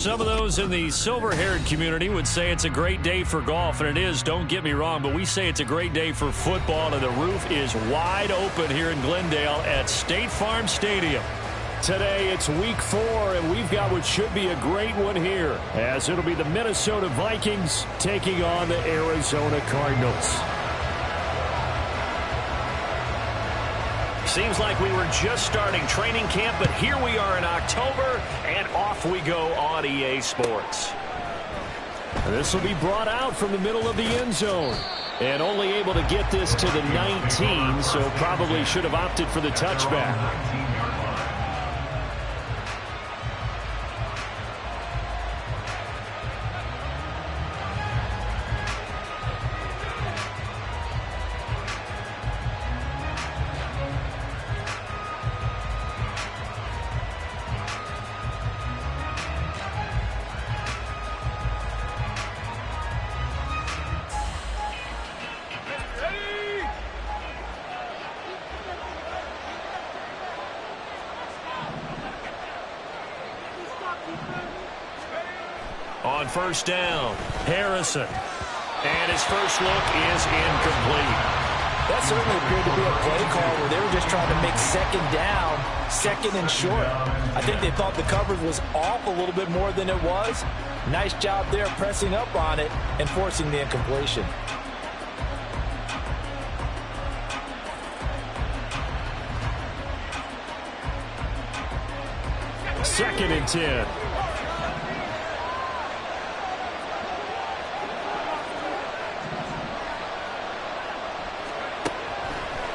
Some of those in the silver-haired community would say it's a great day for golf, and it is, don't get me wrong, but we say it's a great day for football, and the roof is wide open here in Glendale at State Farm Stadium. Today it's week 4, and we've got what should be a great one here, as it'll be the Minnesota Vikings taking on the Arizona Cardinals. Seems like we were just starting training camp, but here we are in October, and off we go on EA Sports. This will be brought out from the middle of the end zone. And only able to get this to the 19, so probably should have opted for the touchback. On first down, Harrison. And his first look is incomplete. That certainly appeared to be a play call where they were just trying to make second down, second and short. I think they thought the coverage was off a little bit more than it was. Nice job there pressing up on it and forcing the incompletion. Second and 10.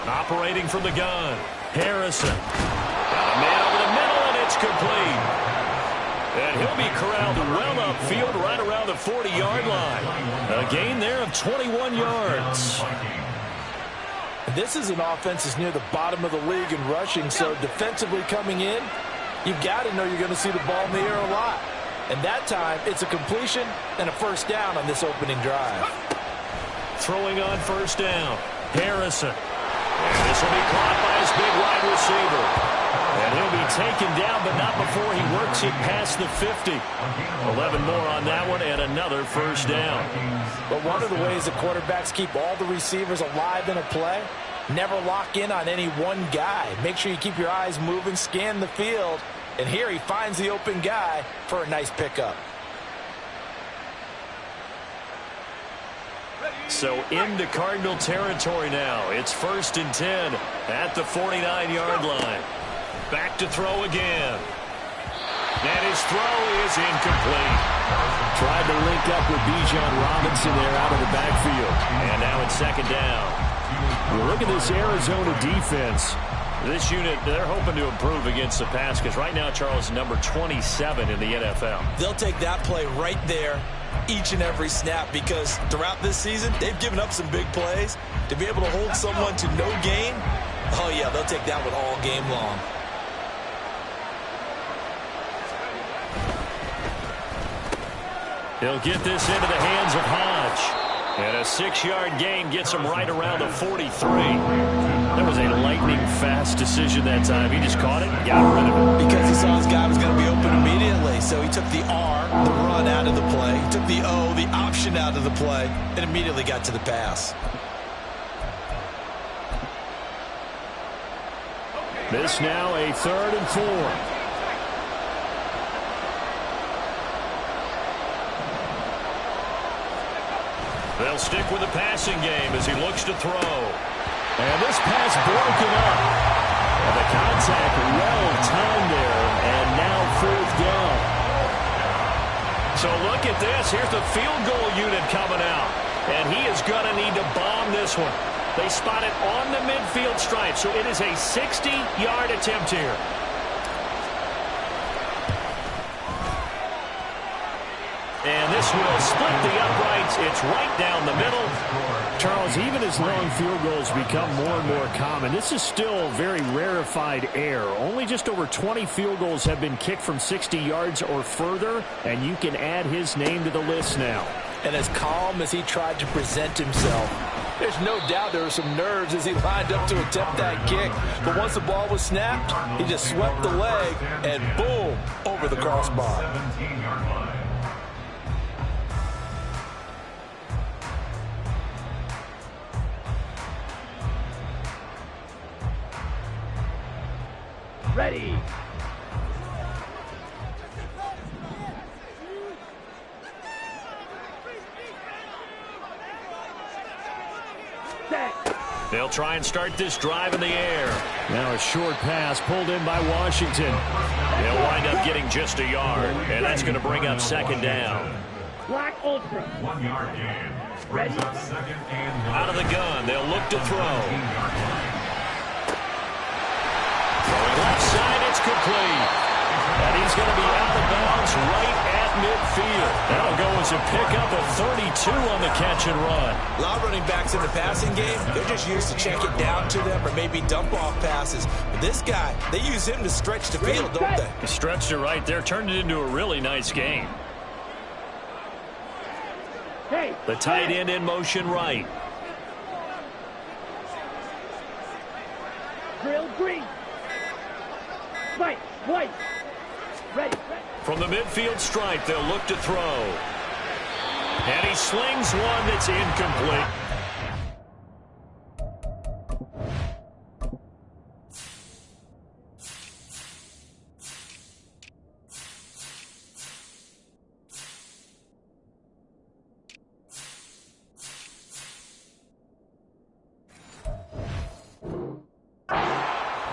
Operating from the gun, Harrison. Got a man over the middle, and it's complete. And he'll be corralled well upfield right around the 40-yard line. A gain there of 21 yards. This is an offense that's near the bottom of the league in rushing, so defensively coming in, you've got to know you're going to see the ball in the air a lot. And that time, it's a completion and a first down on this opening drive. Throwing on first down, Harrison. And this will be caught by his big wide receiver. And he'll be taken down, but not before he works it past the 50. 11 more on that one, and another first down. But one of the ways that quarterbacks keep all the receivers alive in a play, never lock in on any one guy. Make sure you keep your eyes moving, scan the field. And here he finds the open guy for a nice pickup. So into Cardinal territory now. It's first and 10 at the 49-yard line. Back to throw again. And his throw is incomplete. Tried to link up with Bijan Robinson there out of the backfield. And now it's second down. Well, look at this Arizona defense. This unit, they're hoping to improve against the pass because right now, Charles, number 27 in the NFL. They'll take that play right there each and every snap because throughout this season, they've given up some big plays. To be able to hold someone to no gain, oh, yeah, they'll take that one all game long. He'll get this into the hands of Hodge. And a 6-yard gain gets him right around the 43. That was a lightning-fast decision that time. He just caught it and got rid of it. Because he saw his guy was going to be open immediately. So he took the R, the run, out of the play. He took the O, the option, out of the play, and immediately got to the pass. This now a 3rd and 4. They'll stick with the passing game as he looks to throw. And this pass broken up. And the contact well timed there, and now 4th down. So look at this. Here's the field goal unit coming out. And he is going to need to bomb this one. They spot it on the midfield stripe, so it is a 60-yard attempt here. And this will split the uprights. It's right down the middle. Charles, even as long field goals become more and more common, this is still very rarefied air. Only just over 20 field goals have been kicked from 60 yards or further, and you can add his name to the list now. And as calm as he tried to present himself, There's no doubt there were some nerves as he lined up to attempt that kick. But once the ball was snapped, he just swept the leg and boom, over the crossbar. Ready. They'll try and start this drive in the air. Now a short pass pulled in by Washington. They'll wind up getting just a yard, and that's going to bring up second down. Black Ultra. 1 yard gain. Ready. Out of the gun, they'll look to throw. Throwing left side, it's complete. And he's going to be out of bounds right at midfield. That'll go as a pickup of 32 on the catch and run. A lot of running backs in the passing game, they're just used to check it down to them or maybe dump off passes. But this guy, they use him to stretch the field, don't they? He stretched it right there, turned it into a really nice game. Hey. The tight end in motion right. Drill green. Right. White. Ready. From the midfield stripe, they'll look to throw. And he slings one that's incomplete.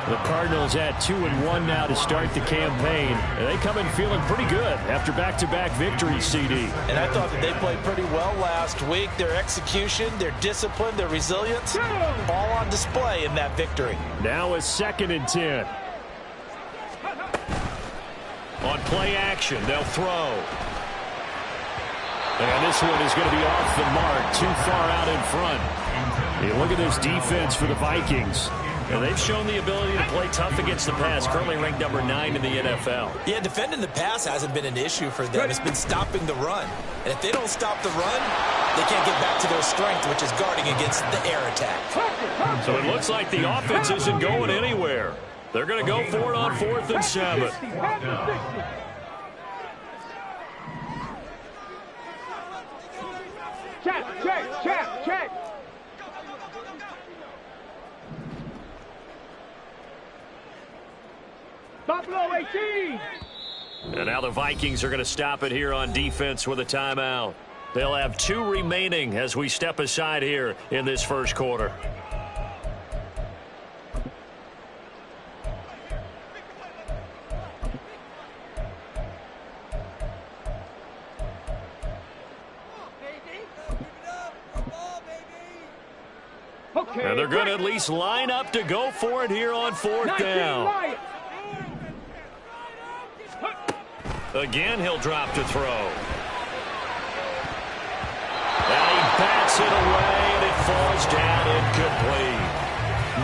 The Cardinals at 2-1 now to start the campaign. And they come in feeling pretty good after back-to-back victories, CD. And I thought that they played pretty well last week. Their execution, their discipline, their resilience, all on display in that victory. Now a 2nd and 10. On play action, they'll throw. And this one is going to be off the mark, too far out in front. Hey, look at this defense for the Vikings. And they've shown the ability to play tough against the pass, currently ranked number 9 in the NFL. Yeah, defending the pass hasn't been an issue for them. It's been stopping the run. And if they don't stop the run, they can't get back to their strength, which is guarding against the air attack. So it looks like the offense isn't going anywhere. They're going to go for it on 4th and 7. Check. Buffalo 18. And now the Vikings are going to stop it here on defense with a timeout. They'll have 2 remaining as we step aside here in this first quarter. And they're going to at least line up to go for it here on 4th down. Again, he'll drop to throw. And he bats it away, and it falls down incomplete.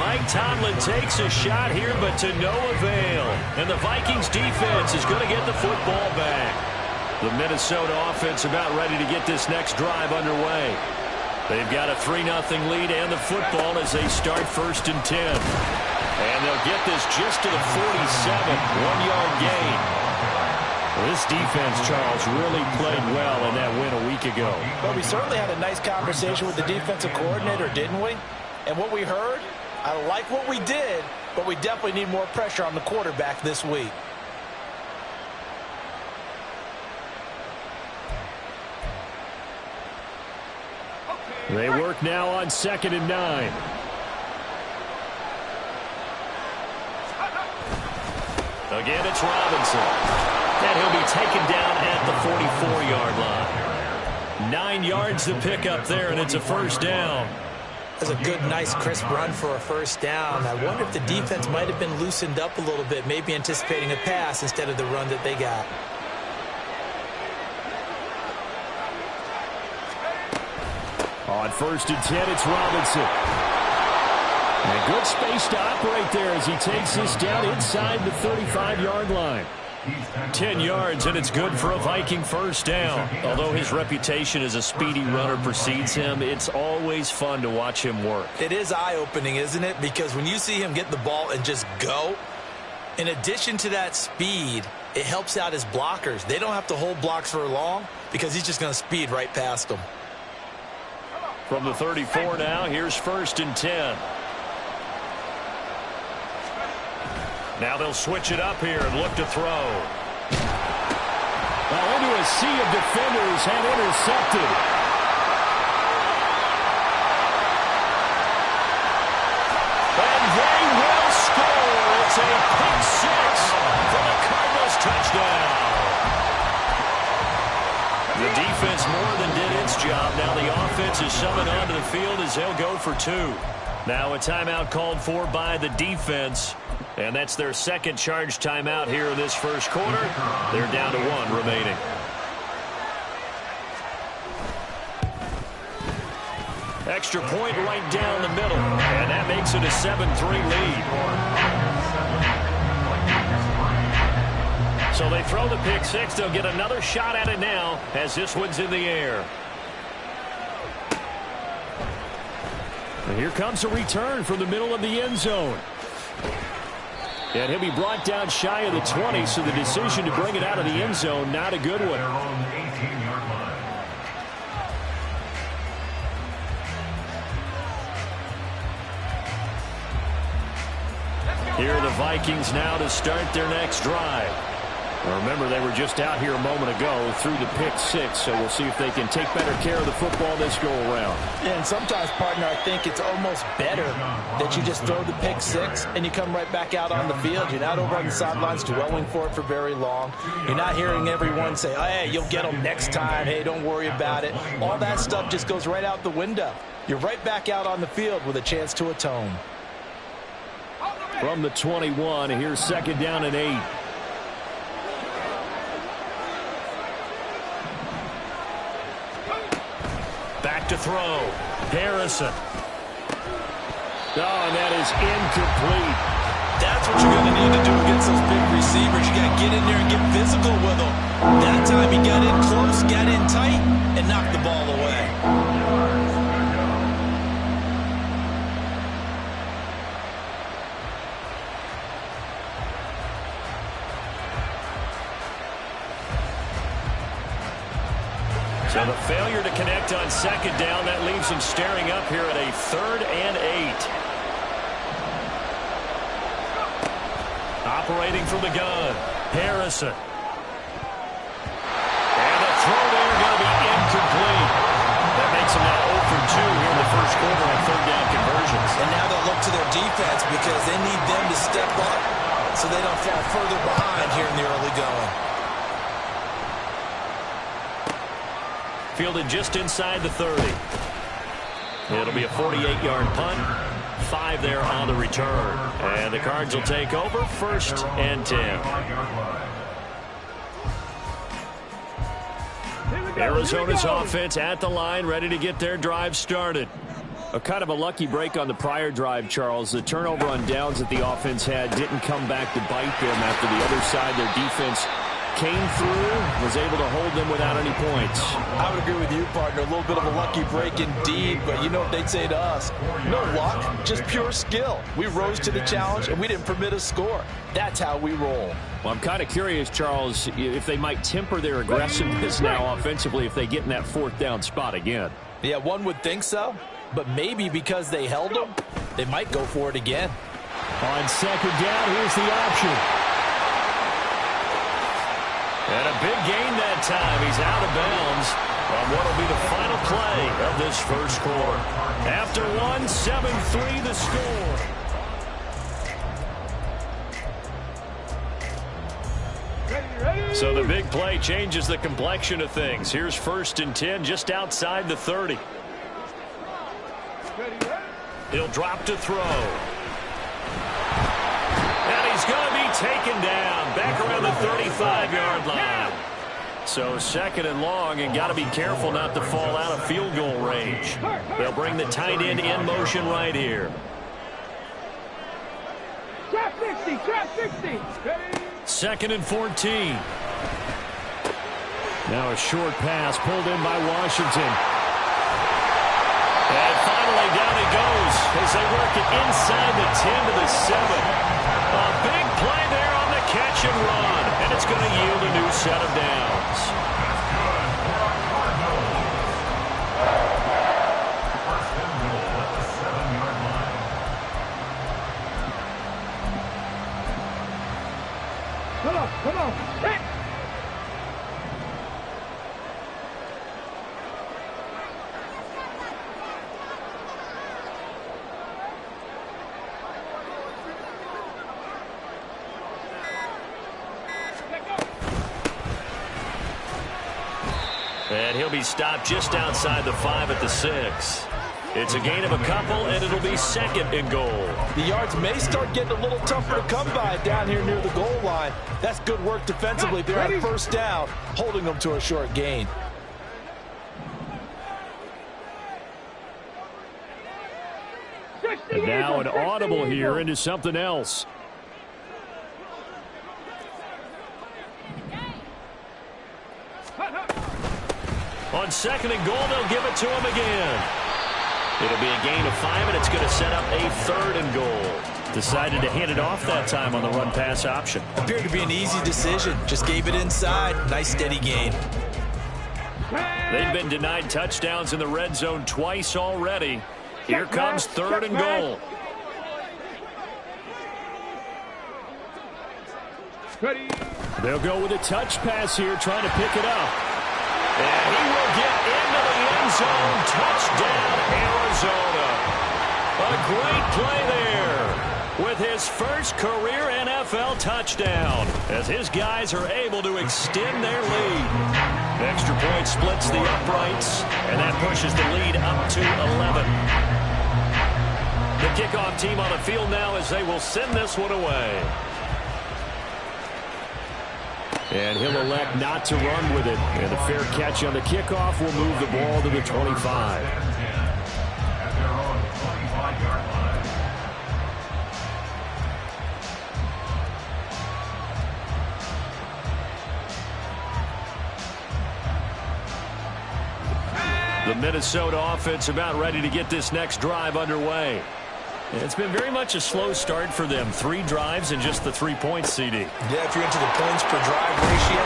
Mike Tomlin takes a shot here, but to no avail. And the Vikings defense is going to get the football back. The Minnesota offense about ready to get this next drive underway. They've got a 3-0 lead and the football as they start 1st and 10. And they'll get this just to the 47, 1-yard gain. Well, this defense, Charles, really played well in that win a week ago. Well, we certainly had a nice conversation with the defensive coordinator, didn't we? And what we heard, I like what we did, but we definitely need more pressure on the quarterback this week. They work now on 2nd and 9. Again, it's Robinson. And he'll be taken down at the 44-yard line. 9 yards to pick up there, and it's a 1st down. That's a good, nice, crisp run for a 1st down. I wonder if the defense might have been loosened up a little bit, maybe anticipating a pass instead of the run that they got. On 1st and 10, it's Robinson. And good space to operate there as he takes this down inside the 35-yard line. 10 yards, and it's good for a Viking first down. Although his reputation as a speedy runner precedes him, it's always fun to watch him work. It is eye-opening, isn't it? Because when you see him get the ball and just go, in addition to that speed, it helps out his blockers. They don't have to hold blocks for long because he's just going to speed right past them. From the 34 now, here's 1st and 10. Now they'll switch it up here and look to throw. Well, into a sea of defenders and intercepted. And they will score. It's a pick six for the Cardinals touchdown. The defense more than did its job. Now the offense is summoned onto the field as they'll go for 2. Now a timeout called for by the defense. And that's their second charge timeout here in this first quarter. They're down to 1 remaining. Extra point right down the middle. And that makes it a 7-3 lead. So they throw the pick six. They'll get another shot at it now as this one's in the air. And here comes a return from the middle of the end zone. And he'll be brought down shy of the 20, so the decision to bring it out of the end zone, not a good one. Here are the Vikings now to start their next drive. Now remember, they were just out here a moment ago through the pick six, so we'll see if they can take better care of the football this go around. Yeah, and sometimes, partner, I think it's almost better that you just throw the pick six and you come right back out on the field. You're not over on the sidelines dwelling for it for very long. You're not hearing everyone say, oh, hey, you'll get them next time. Hey, don't worry about it. All that stuff just goes right out the window. You're right back out on the field with a chance to atone. From the 21, here's 2nd down and 8. Back to throw. Harrison. Oh, and that is incomplete. That's what you're going to need to do against those big receivers. You got to get in there and get physical with them. That time he got in close, got in tight, and knocked the ball away. So the failure to connect on 2nd down, that leaves him staring up here at a 3rd and 8. Operating from the gun, Harrison. And the throw there going to be incomplete. That makes him now 0 for 2 here in the first quarter on 3rd down conversions. And now they'll look to their defense because they need them to step up so they don't fall further behind here in the early going. Fielded just inside the 30. It'll be a 48-yard punt. 5 there on the return. And the Cards will take over 1st and 10. Arizona's offense at the line, ready to get their drive started. A kind of a lucky break on the prior drive, Charles. The turnover on downs that the offense had didn't come back to bite them after the other side. Their defense came through, was able to hold them without any points. I would agree with you, partner. A little bit of a lucky break indeed, but you know what they'd say to us? No luck, just pure skill. We rose to the challenge, and we didn't permit a score. That's how we roll. Well, I'm kind of curious, Charles, if they might temper their aggressiveness now offensively if they get in that 4th down spot again. Yeah, one would think so, but maybe because they held them, they might go for it again. On 2nd down, here's the option. And a big gain that time. He's out of bounds on what will be the final play of this first quarter. After 1, 7-3 the score. So the big play changes the complexion of things. Here's 1st and 10 just outside the 30. He'll drop to throw. And he's going to be taken down back around the 35-yard line. So 2nd and long, and got to be careful not to fall out of field goal range. They'll bring the tight end in motion right here. Trap 60, trap 60. 2nd and 14. Now a short pass pulled in by Washington. And finally down he goes as they work it inside the 10 to the 7. A big play there on the catch and run. And it's going to yield a new set of downs. Come on. Hit. And he'll be stopped just outside the 5 at the 6. It's a gain of a couple, and it'll be 2nd and goal. The yards may start getting a little tougher to come by down here near the goal line. That's good work defensively there on 1st down, holding them to a short gain. And now an audible here into something else. On 2nd and goal, they'll give it to him again. It'll be a gain of 5, and it's going to set up a 3rd and goal. Decided to hand it off that time on the run-pass option. Appeared to be an easy decision. Just gave it inside. Nice, steady gain. They've been denied touchdowns in the red zone twice already. Here comes 3rd and goal. Ready. They'll go with a touch pass here, trying to pick it up. And he will get into the end zone. Touchdown, Arizona. A great play there with his first career NFL touchdown as his guys are able to extend their lead. The extra point splits the uprights, and that pushes the lead up to 11. The kickoff team on the field now as they will send this one away. And he'll elect not to run with it. And a fair catch on the kickoff will move the ball to the 25. The Minnesota offense about ready to get this next drive underway. It's been very much a slow start for them. 3 drives and just the 3 points, CD. Yeah, if you're into the points per drive ratio,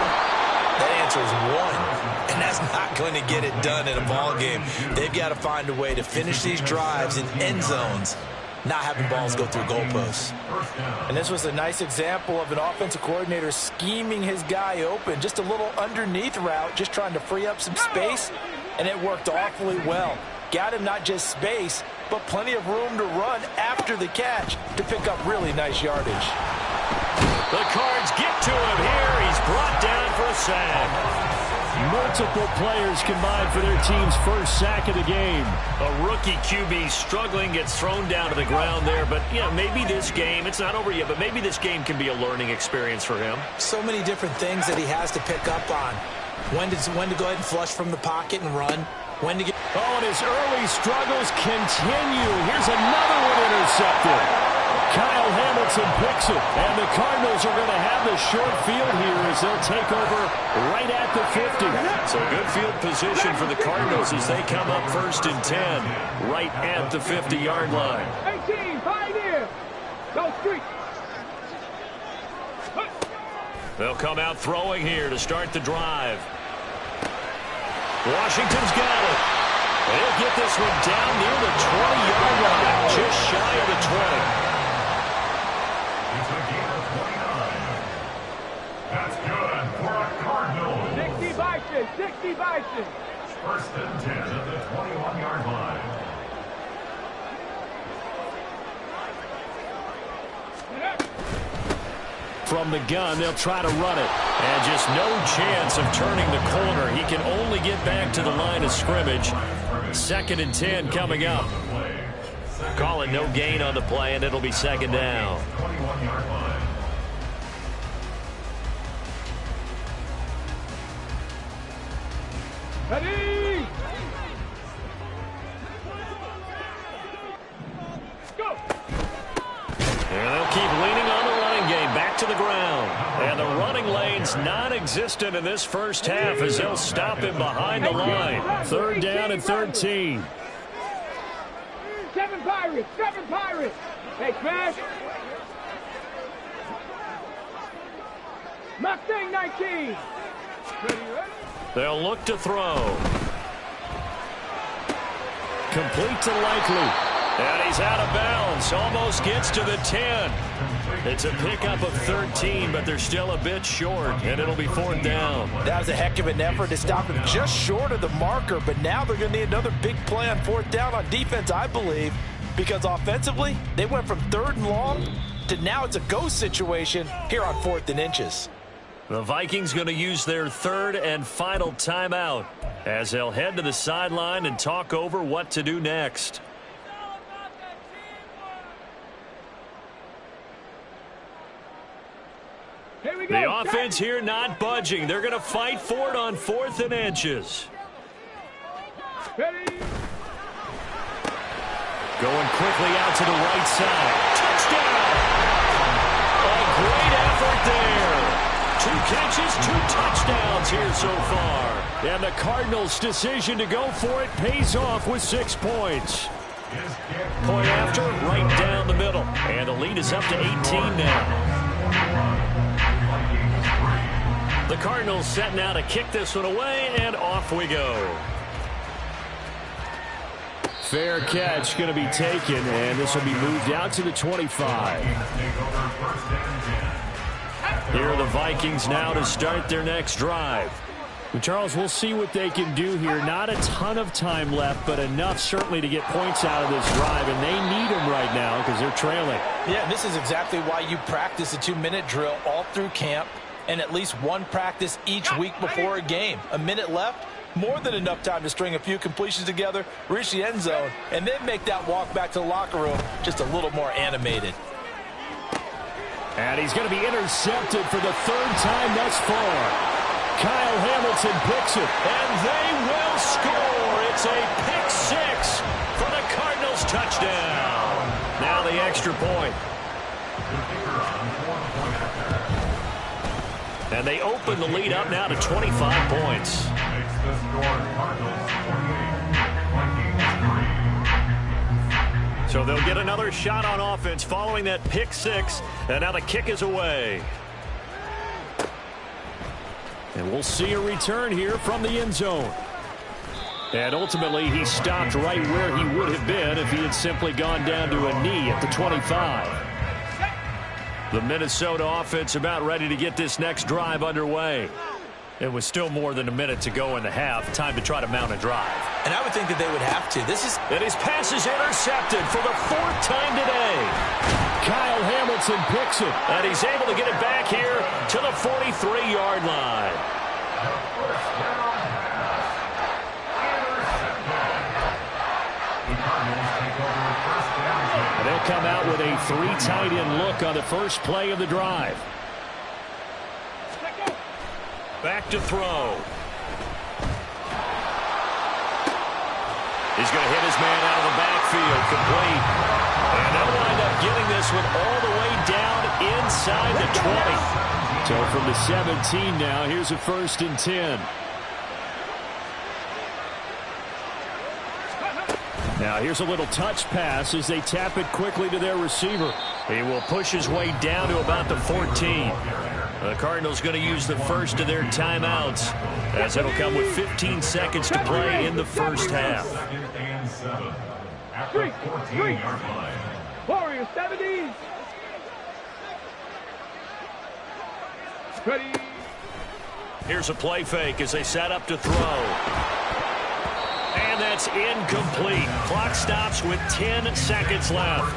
that answer is 1. And that's not going to get it done in a ball game. They've got to find a way to finish these drives in end zones, not having balls go through goalposts. And this was a nice example of an offensive coordinator scheming his guy open. Just a little underneath route, just trying to free up some space, and it worked awfully well. Got him not just space, but plenty of room to run after the catch to pick up really nice yardage. The Cards get to him here. He's brought down for a sack. Multiple players combined for their team's first sack of the game. A rookie QB struggling, gets thrown down to the ground there. But, you know, maybe this game, it's not over yet, but maybe this game can be a learning experience for him. So many different things that he has to pick up on. When to go ahead and flush from the pocket and run. When to get... Oh, and his early struggles continue. Here's another one intercepted. Kyle Hamilton picks it, and the Cardinals are going to have the short field here as they'll take over right at the 50. So good field position for the Cardinals as they come up 1st and 10 right at the 50-yard line. 18, 5 here. Go street. They'll come out throwing here to start the drive. Washington's got it. They'll get this one down near the 20-yard line, just shy of the 20. That's good for a Cardinal. 60 Bison, 60 Bison. 1st and 10 at the 21-yard line. From the gun, they'll try to run it. And just no chance of turning the corner. He can only get back to the line of scrimmage. 2nd and 10 coming up. Calling no gain on the play, and it'll be 2nd down. 21-yard line. Ready. Go. And they'll keep leaning on the running game. Back to the ground. And the Vikings non-existent in this first half as they'll stop him behind the line. 3rd down and 13. 7 Pirates, 7 Pirates. Hey, Smash. Mustang 19. They'll look to throw. Complete to Likely. And he's out of bounds. Almost gets to the 10. It's a pickup of 13, but they're still a bit short, and it'll be 4th down. That was a heck of an effort to stop him just short of the marker, but now they're going to need another big play on 4th down on defense, I believe, because offensively, they went from 3rd and long to now it's a go situation here on 4th and inches. The Vikings going to use their 3rd and final timeout as they'll head to the sideline and talk over what to do next. Here we go. The offense here not budging. They're going to fight for it on 4th and inches. Ready. Going quickly out to the right side. Touchdown! A great effort there. 2 catches, 2 touchdowns here so far. And the Cardinals' decision to go for it pays off with 6 points. Point after, right down the middle. And the lead is up to 18 now. The Cardinals set now to kick this one away, and off we go. Fair catch going to be taken, and this will be moved out to the 25. Here are the Vikings now to start their next drive. Well, Charles, we'll see what they can do here. Not a ton of time left, but enough certainly to get points out of this drive, and they need them right now because they're trailing. Yeah, and this is exactly why you practice a 2-minute drill all through camp and at least one practice each week before a game. A minute left, more than enough time to string a few completions together, reach the end zone, and then make that walk back to the locker room just a little more animated. And he's going to be intercepted for the 3rd time thus far. Kyle Hamilton picks it. And they will score. It's a pick 6 for the Cardinals touchdown. Now the extra point. And they open the lead up now to 25 points. So they'll get another shot on offense following that pick 6. And now the kick is away. And we'll see a return here from the end zone. And ultimately, he stopped right where he would have been if he had simply gone down to a knee at the 25. The Minnesota offense about ready to get this next drive underway. It was still more than a minute to go in the half. Time to try to mount a drive. And I would think that they would have to. And his pass is intercepted for the 4th time today. Kyle Hamilton picks it. And he's able to get it back here to the 43-yard line. And they'll come out with a 3 tight end look on the first play of the drive. Back to throw. He's going to hit his man out of the backfield, complete. And they'll wind up getting this one all the way down inside the 20. So from the 17 now, here's a 1st and 10. Now here's a little touch pass as they tap it quickly to their receiver. He will push his way down to about the 14. The Cardinals going to use the first of their timeouts as it'll come with 15 seconds to play in the first half. Three. Warriors 70. Ready. Here's a play fake as they set up to throw. And that's incomplete. Clock stops with 10 seconds left.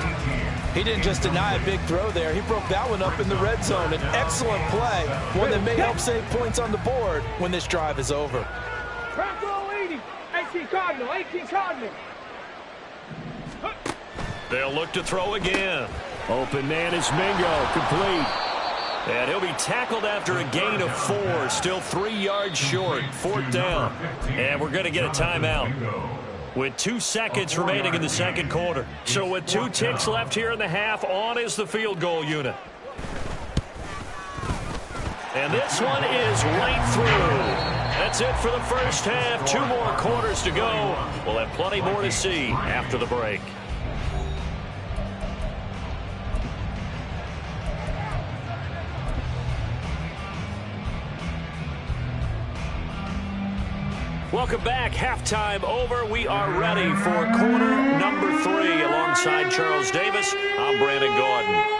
He didn't just deny a big throw there. He broke that one up in the red zone. An excellent play, one that may help save points on the board when this drive is over. Crack roll 80. 18 Cardinal. 18 Cardinal. They'll look to throw again. Open man is Mingo, complete. And he'll be tackled after a gain of 4. Still 3 yards short. 4th down. And we're going to get a timeout with 2 seconds remaining in the second quarter. So with 2 ticks left here in the half, on is the field goal unit. And this one is right through. That's it for the first half. 2 more quarters to go. We'll have plenty more to see after the break. Welcome back. Halftime over. We are ready for quarter number 3. Alongside Charles Davis, I'm Brandon Gaudin.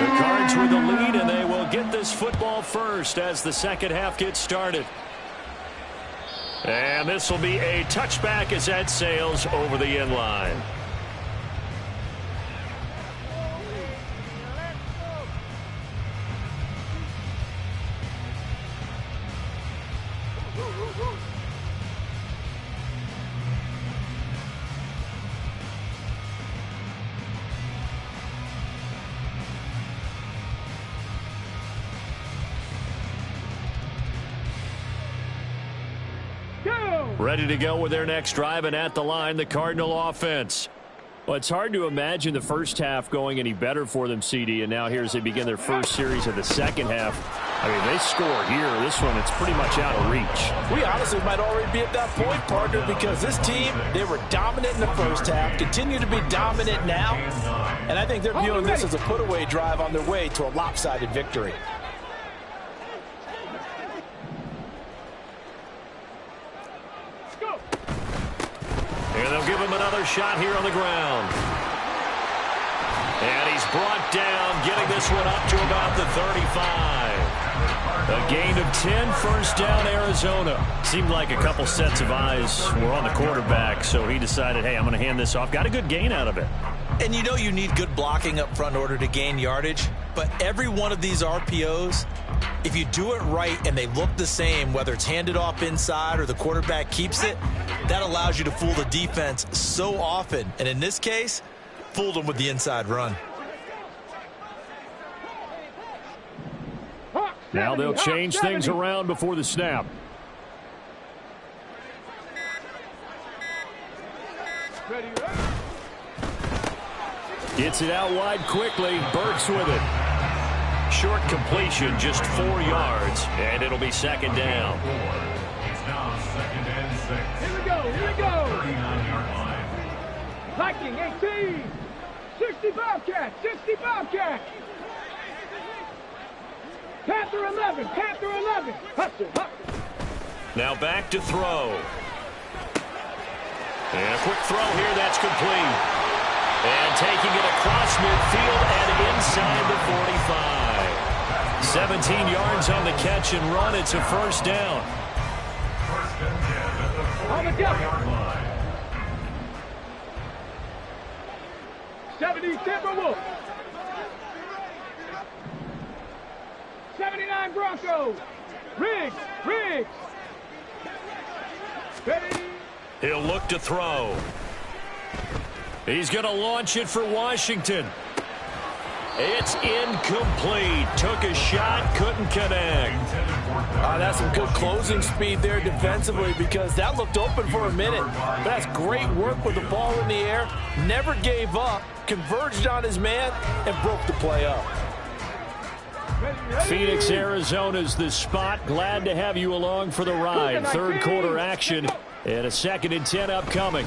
The Cards with the lead, and they will get this football first as the second half gets started. And this will be a touchback as that sails over the end line. Ready to go with their next drive, and at the line, the Cardinal offense. Well, it's hard to imagine the first half going any better for them, CD, and now here as they begin their first series of the second half. I mean, they score here. This one, it's pretty much out of reach. We honestly might already be at that point, partner, because this team, they were dominant in the first half, continue to be dominant now, and I think they're viewing this as a put-away drive on their way to a lopsided victory. And they'll give him another shot here on the ground. And he's brought down, getting this one up to about the 35. A gain of 10, first down, Arizona. Seemed like a couple sets of eyes were on the quarterback, so he decided, hey, I'm going to hand this off. Got a good gain out of it. And you know you need good blocking up front in order to gain yardage, but every one of these RPOs, if you do it right and they look the same, whether it's handed off inside or the quarterback keeps it, that allows you to fool the defense so often. And in this case, fooled them with the inside run. Now they'll change things around before the snap. Gets it out wide quickly. Burks with it. Short completion, just 4 yards, and it'll be second down. It's now second and 6. Here we go, here we go. 39-yard line. Viking 18. 60 Bobcats, 60 Bobcats. Panther 11, Panther 11. Hustle, hustle. Now back to throw. And a quick throw here, that's complete. And taking it across midfield and inside the 45. 17 yards on the catch and run. It's a first down. First and 10 at the On the 44-yard line. 70 Timberwolves. 79 Broncos. Riggs, Riggs. Ready. He'll look to throw. He's going to launch it for Washington. It's incomplete. Took a shot, couldn't connect. That's some good closing speed there defensively because that looked open for a minute. But that's great work with the ball in the air. Never gave up, converged on his man, and broke the play up. Phoenix, Arizona's the spot. Glad to have you along for the ride. Third quarter action and a 2nd and 10 upcoming.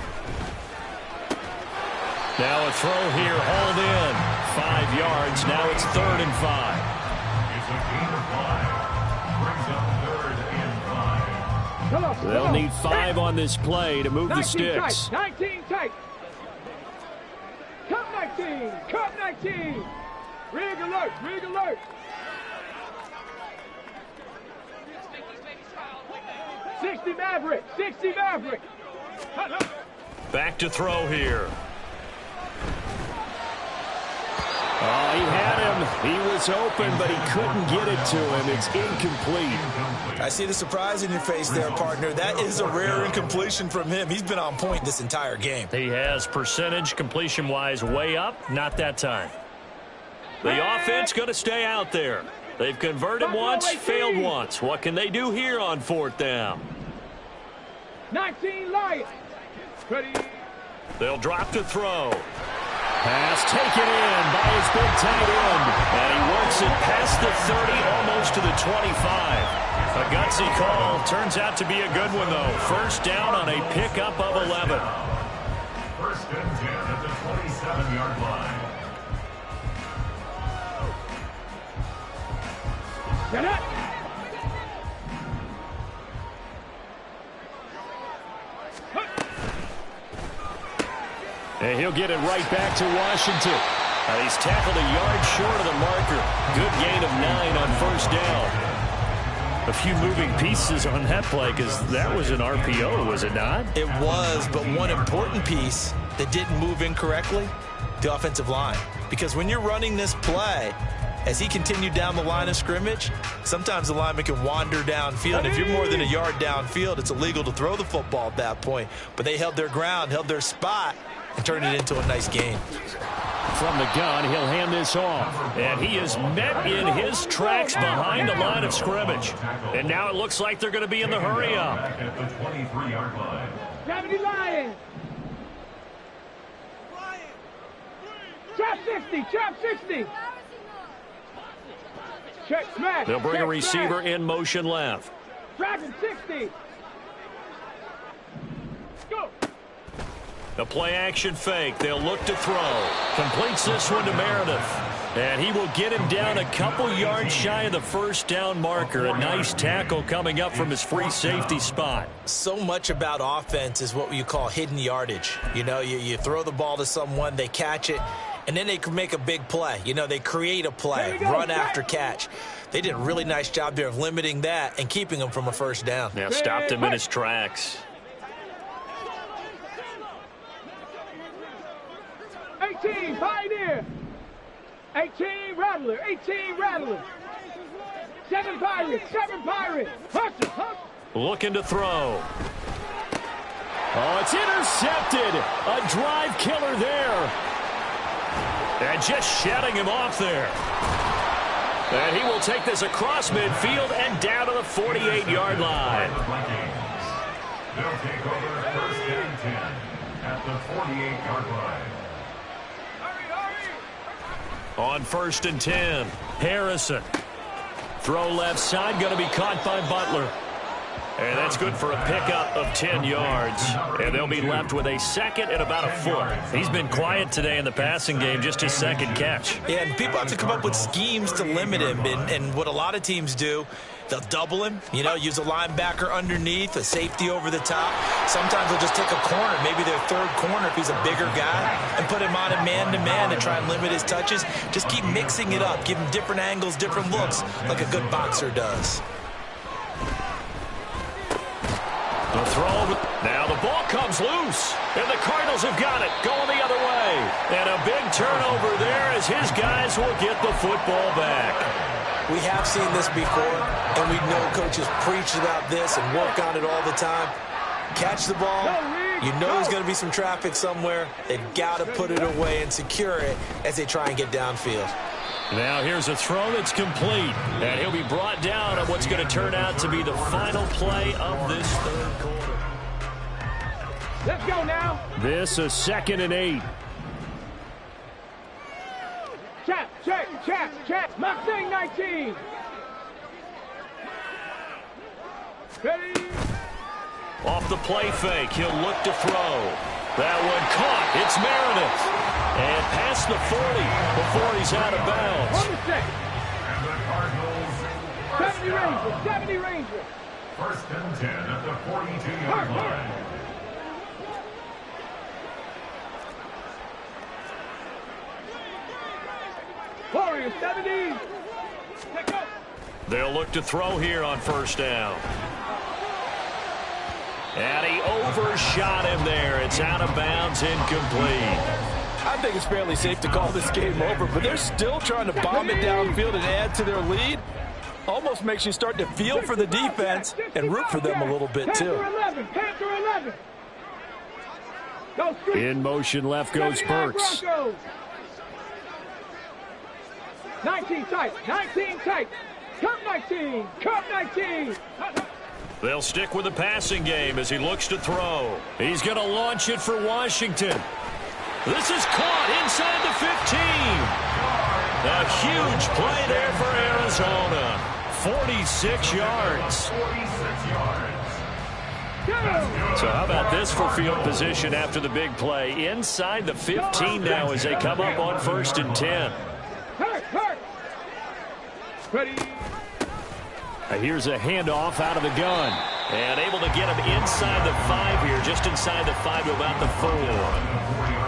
Now a throw here, hauled in. 5 yards. Now it's 3rd and 5. It's a gain of 5. Brings up 3rd and 5. They'll need 5 on this play to move the sticks. 19 tight. Cut 19. Cut 19. Rig alert. Rig alert. 60 Maverick. 60 Maverick. Back to throw here. Oh, he had him. He was open, but he couldn't get it to him. It's incomplete. I see the surprise in your face there, partner. That is a rare incompletion from him. He's been on point this entire game. He has percentage completion-wise way up. Not that time. The offense going to stay out there. They've converted once, failed once. What can they do here on 4th down? 19 Lions. Ready. They'll drop to throw. Pass taken in by his big tight end. And he works it past the 30, almost to the 25. A gutsy call. Turns out to be a good one, though. First down on a pickup of 11. First and 10 at the 27-yard line. Get up. And he'll get it right back to Washington. He's tackled a yard short of the marker. Good gain of 9 on first down. A few moving pieces on that play because that was an RPO, was it not? It was, but one important piece that didn't move incorrectly, the offensive line. Because when you're running this play, as he continued down the line of scrimmage, sometimes the lineman can wander downfield. If you're more than a yard downfield, it's illegal to throw the football at that point. But they held their ground, held their spot, and turned it into a nice game. From the gun, he'll hand this off. And he is met in his tracks behind the line of scrimmage. And now it looks like they're going to be in the hurry up. At the 23-yard line. 70 Lions. Trap 60. Trap 60. Check smash. They'll bring check a receiver smash. in motion left. Dragon 60. Go. A play-action fake. They'll look to throw. Completes this one to Meredith. And he will get him down a couple yards shy of the first down marker. A nice tackle coming up from his free safety spot. So much about offense is what you call hidden yardage. You know, you throw the ball to someone, they catch it, and then they can make a big play. You know, they create a play, run after catch. They did a really nice job there of limiting that and keeping him from a first down. Now stopped him in his tracks. 18, Pioneer. 18, Rattler. 18, Rattler. 7 Pirates. 7 Pirates. Hustle, hustle. Looking to throw. Oh, it's intercepted. A drive killer there. And just shutting him off there. And he will take this across midfield and down to the 48-yard line. They'll take over first and 10 at the 48-yard line. On first and 10, Harrison. Throw left side, going to be caught by Butler. And that's good for a pickup of 10 yards. And they'll be left with a second and about a foot. He's been quiet today in the passing game, just his second catch. Yeah, and people have to come up with schemes to limit him. And what a lot of teams do, they'll double him, you know, use a linebacker underneath, a safety over the top. Sometimes they'll just take a corner, maybe their third corner if he's a bigger guy, and put him on a man-to-man to try and limit his touches. Just keep mixing it up, give him different angles, different looks, like a good boxer does. The throw. Now the ball comes loose. And the Cardinals have got it. Going the other way. And a big turnover there as his guys will get the football back. We have seen this before, and we know coaches preach about this and work on it all the time. Catch the ball. You know there's going to be some traffic somewhere. They've got to put it away and secure it as they try and get downfield. Now here's a throw that's complete. And he'll be brought down on what's going to turn out to be the final play of this third quarter. Let's go now. This is 2nd and 8. Chap, check. Mustang 19. Ready. Off the play fake, he'll look to throw. That one caught. It's Meredith. And past the 40 before he's out of bounds. On the set. And the Cardinals. 70 Rangers. First and 10 at the 42-yard line. Warriors 70. Let's go. They'll look to throw here on first down. And he overshot him there. It's out of bounds, incomplete. I think it's fairly safe to call this game over, but they're still trying to bomb it downfield and add to their lead. Almost makes you start to feel for the defense and root for them a little bit, too. Panther 11. Go street. In motion left goes Burks. 19 tight. Cup 19. They'll stick with the passing game as he looks to throw. He's going to launch it for Washington. This is caught inside the 15. A huge play there for Arizona. 46 yards. 46 yards. So how about this for field position after the big play? Inside the 15 now as they come up on 1st and 10. Ready. Here's a handoff out of the gun. And able to get him inside the 5 here, just inside the 5 to about the 4.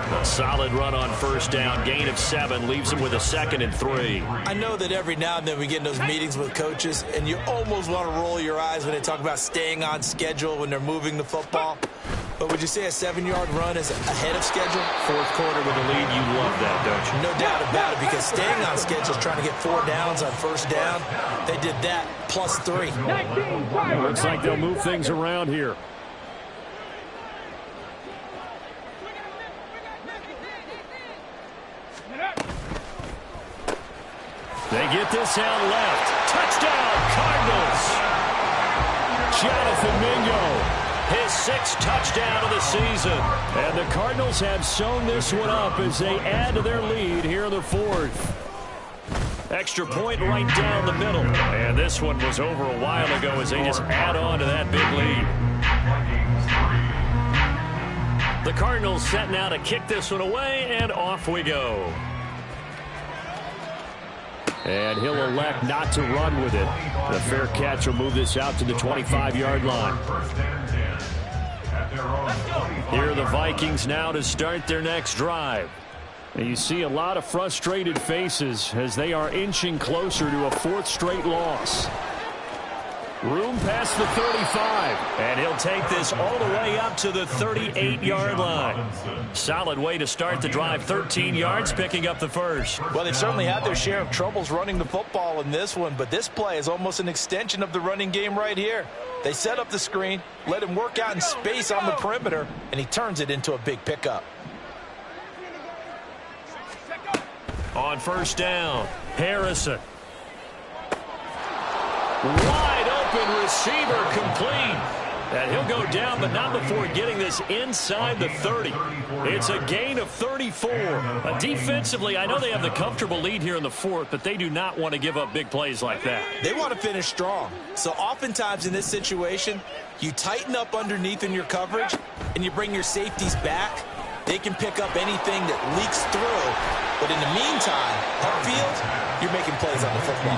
A solid run on 1st down. Gain of 7 leaves him with a 2nd and 3. I know that every now and then we get in those meetings with coaches, and you almost want to roll your eyes when they talk about staying on schedule when they're moving the football. But would you say a 7-yard run is ahead of schedule? 4th quarter with a lead, you love that, don't you? No doubt about it, because staying on schedule is trying to get 4 downs on 1st down. They did that plus 3. 19, Looks like they'll move things around here. They get this out left. Touchdown, Cardinals. Jonathan Mingo. His 6th touchdown of the season. And the Cardinals have sewn this one up as they add to their lead here in the 4th. Extra point right down the middle. And this one was over a while ago as they just add on to that big lead. The Cardinals set now to kick this one away, and off we go. And he'll elect not to run with it. The fair catch will move this out to the 25-yard line. Here are the Vikings now to start their next drive. And you see a lot of frustrated faces as they are inching closer to a 4th straight loss. Room past the 35, and he'll take this all the way up to the 38-yard line. Solid way to start the drive, 13 yards, picking up the 1st. Well, they've certainly had their share of troubles running the football in this one, but this play is almost an extension of the running game right here. They set up the screen, let him work out in space on the perimeter, and he turns it into a big pickup. On 1st down, Harrison. Wide open receiver complete. And he'll go down, but not before getting this inside the 30. It's a gain of 34. Defensively, I know they have the comfortable lead here in the 4th, but they do not want to give up big plays like that. They want to finish strong. So oftentimes in this situation, you tighten up underneath in your coverage, and you bring your safeties back. They can pick up anything that leaks through. But in the meantime, upfield, you're making plays on the football.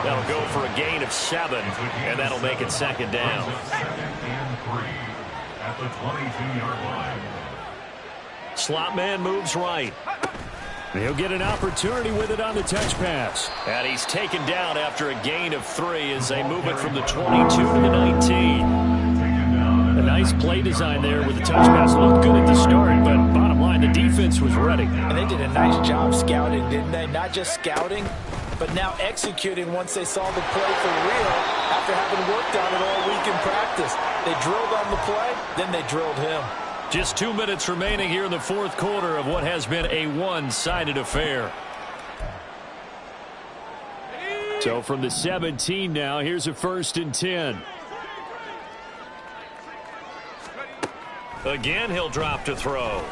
That'll go for a gain of 7, and that'll make it 2nd down. 2nd and 3 at the 22-yard line. Slot man moves right. He'll get an opportunity with it on the touch pass. And he's taken down after a gain of 3 as they move it from the 22 to the 19. A nice play design there with the touch pass. Looked good at the start, but bottom line, the defense was ready. And they did a nice job scouting, didn't they? Not just scouting, but now executing once they saw the play for real after having worked on it all week in practice. They drilled on the play, then they drilled him. Just 2 minutes remaining here in the 4th quarter of what has been a one-sided affair. So from the 17 now, here's a 1st and 10. Again, he'll drop to throw.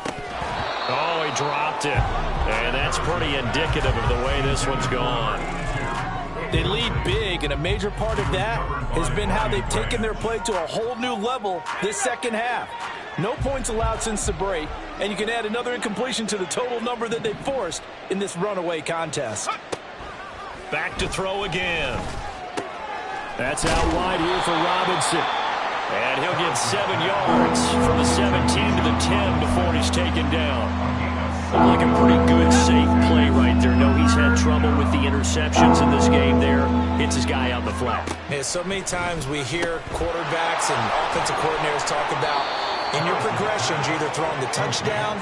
Oh, he dropped it. And that's pretty indicative of the way this one's gone. They lead big, and a major part of that has been how they've taken their play to a whole new level this second half. No points allowed since the break, and you can add another incompletion to the total number that they forced in this runaway contest. Back to throw again. That's out wide here for Robinson. And he'll get 7 yards from the 17 to the 10 before he's taken down. Looked like a pretty good, safe play right there. No, he's had trouble with the interceptions in this game there. Hits his guy out the flat. Yeah, so many times we hear quarterbacks and offensive coordinators talk about in your progressions, you're either throwing the touchdown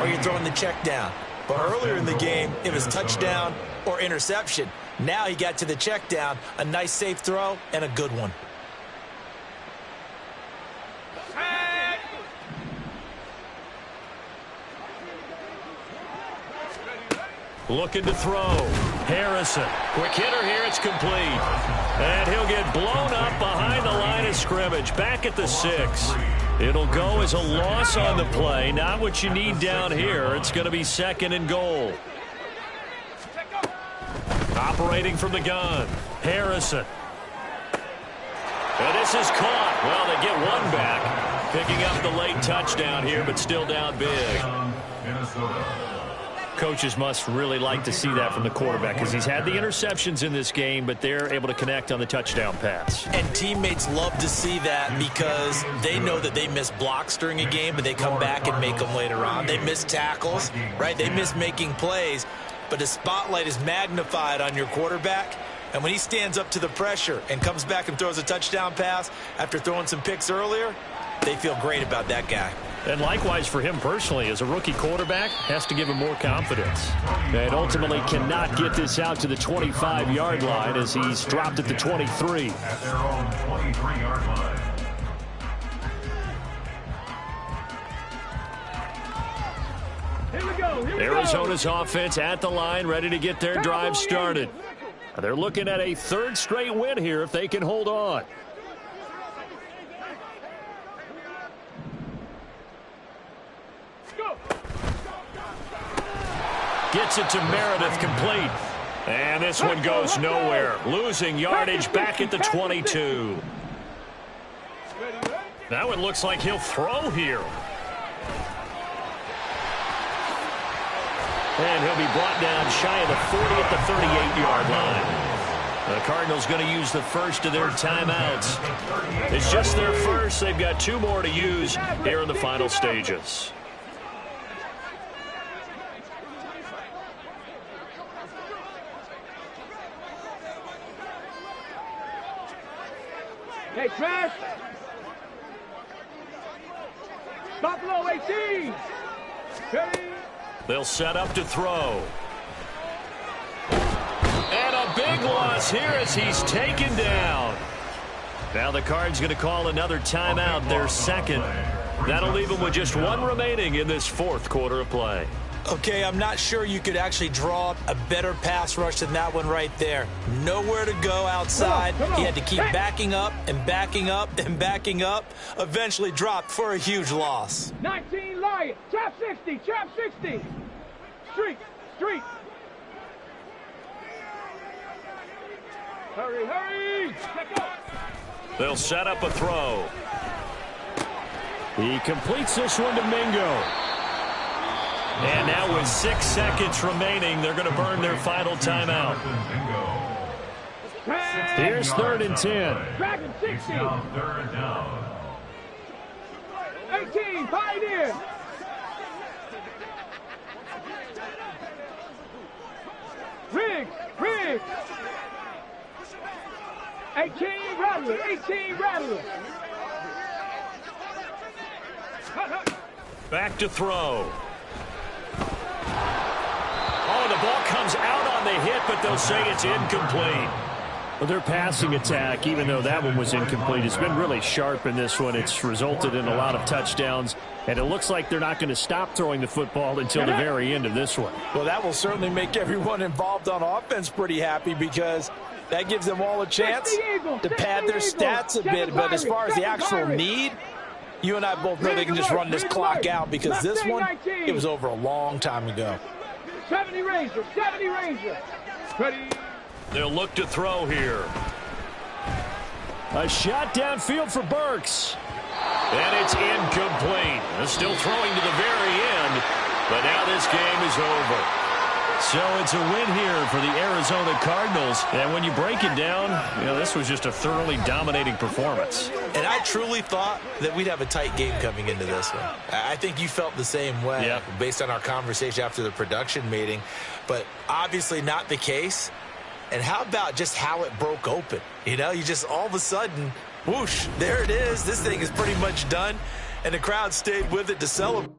or you're throwing the check down. But earlier in the game, it was touchdown or interception. Now he got to the check down, a nice safe throw, and a good one. Looking to throw. Harrison, quick hitter here, it's complete. And he'll get blown up behind the line of scrimmage, back at the 6. It'll go as a loss on the play, not what you need down here. It's going to be 2nd and goal. Operating from the gun, Harrison. And this is caught. Well, they get one back. Picking up the late touchdown here, but still down big. Coaches must really like to see that from the quarterback because he's had the interceptions in this game, but they're able to connect on the touchdown pass. And teammates love to see that because they know that they miss blocks during a game, but they come back and make them later on. They miss tackles, right? They miss making plays, but the spotlight is magnified on your quarterback. And when he stands up to the pressure and comes back and throws a touchdown pass after throwing some picks earlier, they feel great about that guy. And likewise for him personally, as a rookie quarterback, has to give him more confidence. And ultimately cannot get this out to the 25-yard line as he's dropped at the 23. At their own 23-yard line. Here we go. Here we Arizona's offense at the line, ready to get their drive started. They're looking at a 3rd straight win here if they can hold on. Gets it to Meredith, complete. And this one goes nowhere. Losing yardage back at the 22. That one looks like he'll throw here. And he'll be brought down shy of the 40 at the 38-yard line. The Cardinals going to use the first of their timeouts. It's just their first. They've got 2 more to use here in the final stages. Hey, Trash. Buffalo 18. Ready. They'll set up to throw. And a big loss here as he's taken down. Now the Cards going to call another timeout, their 2nd. That'll leave them with just 1 remaining in this 4th quarter of play. Okay, I'm not sure you could actually draw up a better pass rush than that one right there. Nowhere to go outside. Come on. He had to keep backing up and backing up and backing up. Eventually dropped for a huge loss. 19 Lion. Trap 60. Trap 60. Street. Street. Hurry, hurry. Check up. They'll set up a throw. He completes this one to Mingo. And now with 6 seconds remaining, they're going to burn their final timeout. Here's 3rd and 10. Dragon 60. 3rd down. 18. Pioneer. Riggs. Riggs. 18 Rattler. 18 Rattler. Back to throw. Oh, the ball comes out on the hit, but they'll say it's incomplete. Well, their passing attack, even though that one was incomplete, has been really sharp in this one. It's resulted in a lot of touchdowns, and it looks like they're not going to stop throwing the football until the very end of this one. Well, that will certainly make everyone involved on offense pretty happy because that gives them all a chance to pad their stats a bit. But as far as the actual need, you and I both know they can just run this clock out because this one, it was over a long time ago. 70 Ranger. 70 Ranger. Ready. They'll look to throw here. A shot downfield for Burks. And it's incomplete. They're still throwing to the very end, but now this game is over. So it's a win here for the Arizona Cardinals. And when you break it down, you know, this was just a thoroughly dominating performance. And I truly thought that we'd have a tight game coming into this one. I think you felt the same way based on our conversation after the production meeting, but obviously not the case. And how about just how it broke open? You know, you just all of a sudden, whoosh, there it is. This thing is pretty much done, and the crowd stayed with it to celebrate.